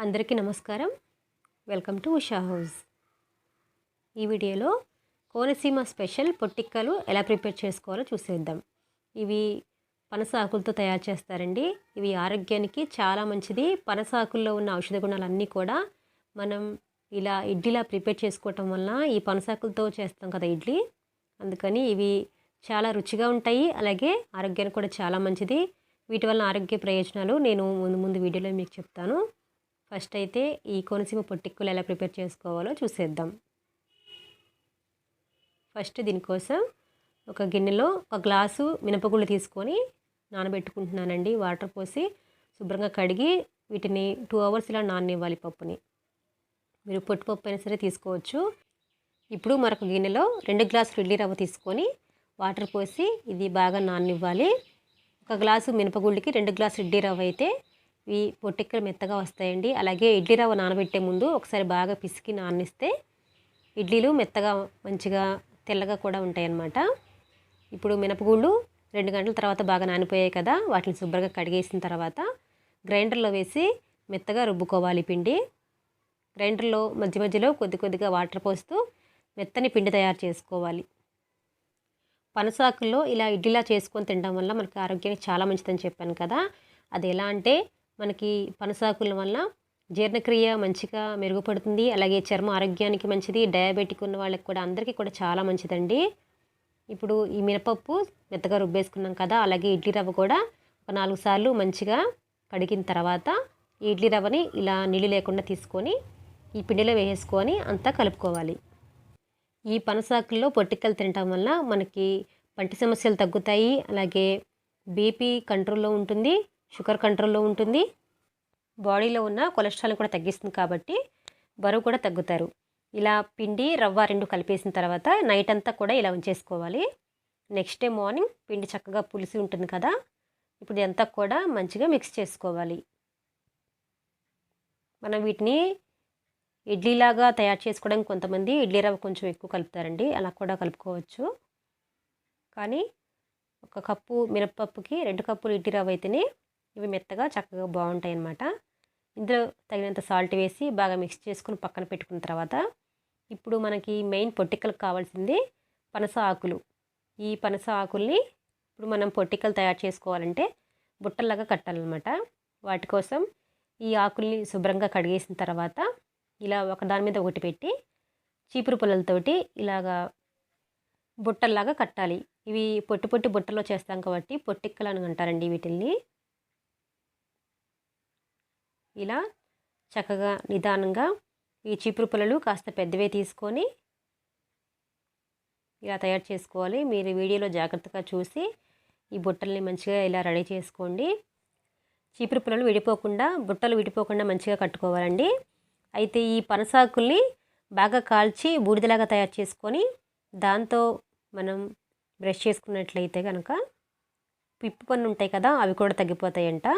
అందరికీ నమస్కారం. Welcome to Usha house. ఈ వీడియోలో కోనసీమ స్పెషల్ పొట్టిక్కలు ఎలా ప్రిపేర్ చేసుకోవాలో చూసేద్దాం. ఇవి పనస ఆకులతో తయారు చేస్తారండి. ఇవి ఆరోగ్యానికి చాలా మంచిది. పనస ఆకుల్లో ఉన్న ఔషధ గుణాలన్నీ కూడా మనం ఇలా ఇడ్లీలా ప్రిపేర్ చేసుకోవటం వలన ఈ పనస ఆకులతో చేస్తాం కదా ఇడ్లీ, అందుకని ఇవి చాలా రుచిగా ఉంటాయి. అలాగే ఆరోగ్యానికి కూడా చాలా మంచిది. వీటి వలన ఆరోగ్య ప్రయోజనాలు నేను ముందు వీడియోలో మీకు చెప్తాను. ఫస్ట్ అయితే ఈ కోనసీమ పొట్టిక్కలు ఎలా ప్రిపేర్ చేసుకోవాలో చూసేద్దాం. ఫస్ట్ దీనికోసం ఒక గిన్నెలో ఒక గ్లాసు మినపగుళ్ళు తీసుకొని నానబెట్టుకుంటున్నానండి. వాటర్ పోసి శుభ్రంగా కడిగి వీటిని 2 అవర్స్ ఇలా నాననివ్వాలి. పప్పుని మీరు పొట్టుపప్పు అయినా సరే తీసుకోవచ్చు. ఇప్పుడు మరొక గిన్నెలో 2 గ్లాసులు ఇడ్లీ రవ్వ తీసుకొని వాటర్ పోసి ఇది బాగా నాననివ్వాలి. ఒక గ్లాసు మినపగుళ్ళకి 2 గ్లాసులు ఇడ్లీ రవ్వ అయితే ఇవి పొట్టిక్కలు మెత్తగా వస్తాయండి. అలాగే ఇడ్లీ రవ్వ నానబెట్టే ముందు ఒకసారి బాగా పిసికి నాననిస్తే ఇడ్లీలు మెత్తగా మంచిగా తెల్లగా కూడా ఉంటాయన్నమాట. ఇప్పుడు మినపగుళ్ళు 2 గంటల తర్వాత బాగా నానిపోయాయి కదా, వాటిని శుభ్రంగా కడిగేసిన తర్వాత గ్రైండర్లో వేసి మెత్తగా రుబ్బుకోవాలి పిండి. గ్రైండర్లో మధ్య మధ్యలో కొద్దిగా వాటర్ పోస్తూ మెత్తని పిండి తయారు చేసుకోవాలి. పనసాకుల్లో ఇలా ఇడ్లీలా చేసుకొని తినడం వల్ల మనకి ఆరోగ్యానికి చాలా మంచిదని చెప్పాను కదా. అది ఎలా అంటే మనకి పనసాకుల వల్ల జీర్ణక్రియ మంచిగా మెరుగుపడుతుంది. అలాగే చర్మ ఆరోగ్యానికి మంచిది. డయాబెటిక్ ఉన్న వాళ్ళకి కూడా అందరికీ కూడా చాలా మంచిదండి. ఇప్పుడు ఈ మినపప్పు మెత్తగా రుబ్బేసుకున్నాం కదా, అలాగే ఇడ్లీ రవ్వ కూడా ఒక 4 సార్లు మంచిగా కడిగిన తర్వాత ఈ ఇడ్లీ రవ్వని ఇలా నీళ్ళు లేకుండా తీసుకొని ఈ పిండిలో వేసేసుకొని అంతా కలుపుకోవాలి. ఈ పనసాకుల్లో పొట్టిక్కలు తినటం వల్ల మనకి పంటి సమస్యలు తగ్గుతాయి. అలాగే బీపీ కంట్రోల్లో ఉంటుంది, షుగర్ కంట్రోల్లో ఉంటుంది, బాడీలో ఉన్న కొలెస్ట్రాల్ కూడా తగ్గిస్తుంది కాబట్టి బరువు కూడా తగ్గుతారు. ఇలా పిండి రవ్వ 2 కలిపేసిన తర్వాత నైట్ అంతా కూడా ఇలా ఉంచేసుకోవాలి. నెక్స్ట్ డే మార్నింగ్ పిండి చక్కగా పులిసి ఉంటుంది కదా, ఇప్పుడు ఇదంతా కూడా మంచిగా మిక్స్ చేసుకోవాలి. మనం వీటిని ఇడ్లీలాగా తయారు చేసుకోవడానికి కొంతమంది ఇడ్లీ రవ్వ కొంచెం ఎక్కువ కలుపుతారండి, అలా కూడా కలుపుకోవచ్చు. కానీ 1 కప్పు మినపప్పుకి 2 కప్పులు ఇడ్లీ రవ్వ అయితేనే ఇవి మెత్తగా చక్కగా బాగుంటాయి అన్నమాట. ఇందులో తగినంత సాల్ట్ వేసి బాగా మిక్స్ చేసుకుని పక్కన పెట్టుకున్న తర్వాత ఇప్పుడు మనకి మెయిన్ పొట్టిక్కలకు కావాల్సింది పనస ఆకులు. ఈ పనస ఆకుల్ని ఇప్పుడు మనం పొట్టిక్కలు తయారు చేసుకోవాలంటే బుట్టల్లాగా కట్టాలన్నమాట. వాటి కోసం ఈ ఆకుల్ని శుభ్రంగా కడిగేసిన తర్వాత ఇలా ఒకదాని మీద ఒకటి పెట్టి చీపురు పుల్లలతోటి ఇలాగా బుట్టల్లాగా కట్టాలి. ఇవి పొట్టి బుట్టలో చేస్తాం కాబట్టి పొట్టిక్కలు అని అంటారండి వీటిల్ని. ఇలా చక్కగా నిదానంగా ఈ చీపురు పుల్లలు కాస్త పెద్దవే తీసుకొని ఇలా తయారు చేసుకోవాలి. మీరు వీడియోలో జాగ్రత్తగా చూసి ఈ బుట్టల్ని మంచిగా ఇలా రెడీ చేసుకోండి. చీపురు పుల్లలు బుట్టలు విడిపోకుండా మంచిగా కట్టుకోవాలండి. అయితే ఈ పనసాకుల్ని బాగా కాల్చి బూడిదలాగా తయారు చేసుకొని దాంతో మనం బ్రష్ చేసుకున్నట్లయితే కనుక పిప్పి పన్ను ఉంటాయి కదా, అవి కూడా తగ్గిపోతాయంట.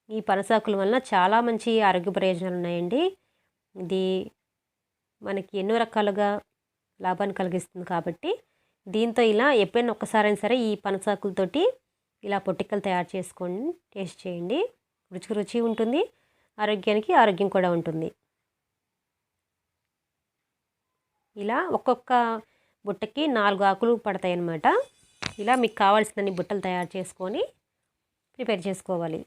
ఈ పనసాకుల వలన చాలా మంచి ఆరోగ్య ప్రయోజనాలు ఉన్నాయండి. ఇది మనకి ఎన్నో రకాలుగా లాభాన్ని కలిగిస్తుంది కాబట్టి దీంతో ఇలా ఎప్పుడైనా ఒక్కసారైనా సరే ఈ పనసాకులతోటి ఇలా పొట్టిక్కలు తయారు చేసుకొని టేస్ట్ చేయండి. రుచికి రుచి ఉంటుంది, ఆరోగ్యానికి ఆరోగ్యం కూడా ఉంటుంది. ఇలా ఒక్కొక్క బుట్టకి 4 ఆకులు పడతాయి అన్నమాట. ఇలా మీకు కావాల్సినన్ని బుట్టలు తయారు చేసుకొని ప్రిపేర్ చేసుకోవాలి.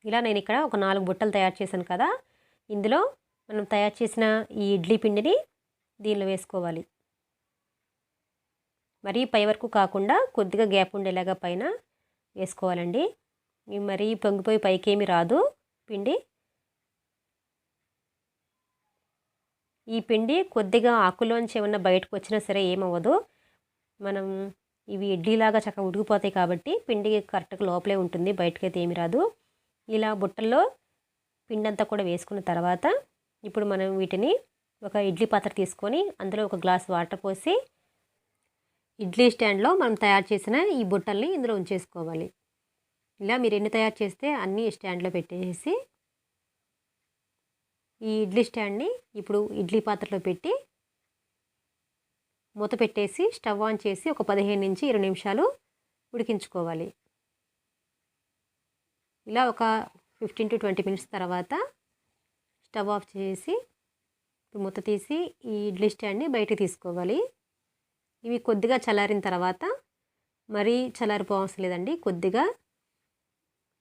ఇలా నేను ఇక్కడ ఒక 4 బుట్టలు తయారు చేశాను కదా, ఇందులో మనం తయారు చేసిన ఈ ఇడ్లీ పిండిని దీనిలో వేసుకోవాలి. మరీ పై వరకు కాకుండా కొద్దిగా గ్యాప్ ఉండేలాగా పైన వేసుకోవాలండి. మరీ పొంగిపోయి పైకేమీ రాదు పిండి. ఈ పిండి కొద్దిగా ఆకులోంచి ఏమన్నా బయటకు వచ్చినా సరే ఏమవ్వదు. మనం ఇవి ఇడ్లీలాగా చక్కగా ఉడికిపోతాయి కాబట్టి పిండి కరెక్ట్గా లోపలే ఉంటుంది, బయటకైతే ఏమి రాదు. ఇలా బుట్టల్లో పిండి అంతా కూడా వేసుకున్న తర్వాత ఇప్పుడు మనం వీటిని ఒక ఇడ్లీ పాత్ర తీసుకొని అందులో 1 గ్లాస్ వాటర్ పోసి ఇడ్లీ స్టాండ్లో మనం తయారు చేసిన ఈ బుట్టల్ని ఇందులో ఉంచేసుకోవాలి. ఇలా మీరు ఎన్ని తయారు చేస్తే అన్నీ స్టాండ్లో పెట్టేసి ఈ ఇడ్లీ స్టాండ్ని ఇప్పుడు ఇడ్లీ పాత్రలో పెట్టి మూత పెట్టేసి స్టవ్ ఆన్ చేసి ఒక 15 నుంచి 20 నిమిషాలు ఉడికించుకోవాలి. ఇలా ఒక 15 to 20 మినిట్స్ తర్వాత స్టవ్ ఆఫ్ చేసి మూత తీసి ఈ ఇడ్లీ స్టాండ్ని బయటికి తీసుకోవాలి. ఇవి కొద్దిగా చల్లారిన తర్వాత, మరీ చల్లారిపోవసరం లేదండి, కొద్దిగా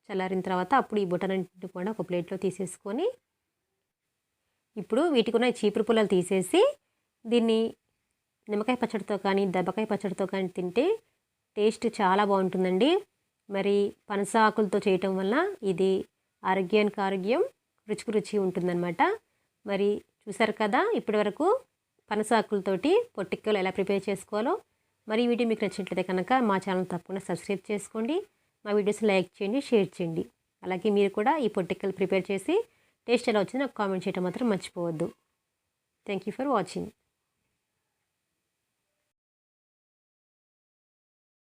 చల్లారిన తర్వాత అప్పుడు ఈ బొటనన్నింటిని కూడా ఒక ప్లేట్లో తీసేసుకొని, ఇప్పుడు వీటికున్న చీపురు పుల్లలు తీసేసి దీన్ని నిమ్మకాయ పచ్చడితో కానీ దెబ్బకాయ పచ్చడితో కానీ తింటే టేస్ట్ చాలా బాగుంటుందండి. మరి పనస ఆకులతో చేయటం వల్ల ఇది ఆరోగ్యానికి ఆరోగ్యం, రుచికి రుచి ఉంటుందన్నమాట. మరి చూసారు కదా ఇప్పటివరకు పనస ఆకులతోటి పొట్టిక్కలు ఎలా ప్రిపేర్ చేసుకోవాలో. మరి ఈ వీడియో మీకు నచ్చినట్లయితే కనుక మా ఛానల్ తప్పకుండా సబ్స్క్రైబ్ చేసుకోండి, మా వీడియోస్ లైక్ చేయండి, షేర్ చేయండి. అలాగే మీరు కూడా ఈ పొట్టిక్కలు ప్రిపేర్ చేసి టేస్ట్ ఎలా వచ్చిందో నాకు కామెంట్ చేయడం మాత్రం మర్చిపోవద్దు. Thank you for watching.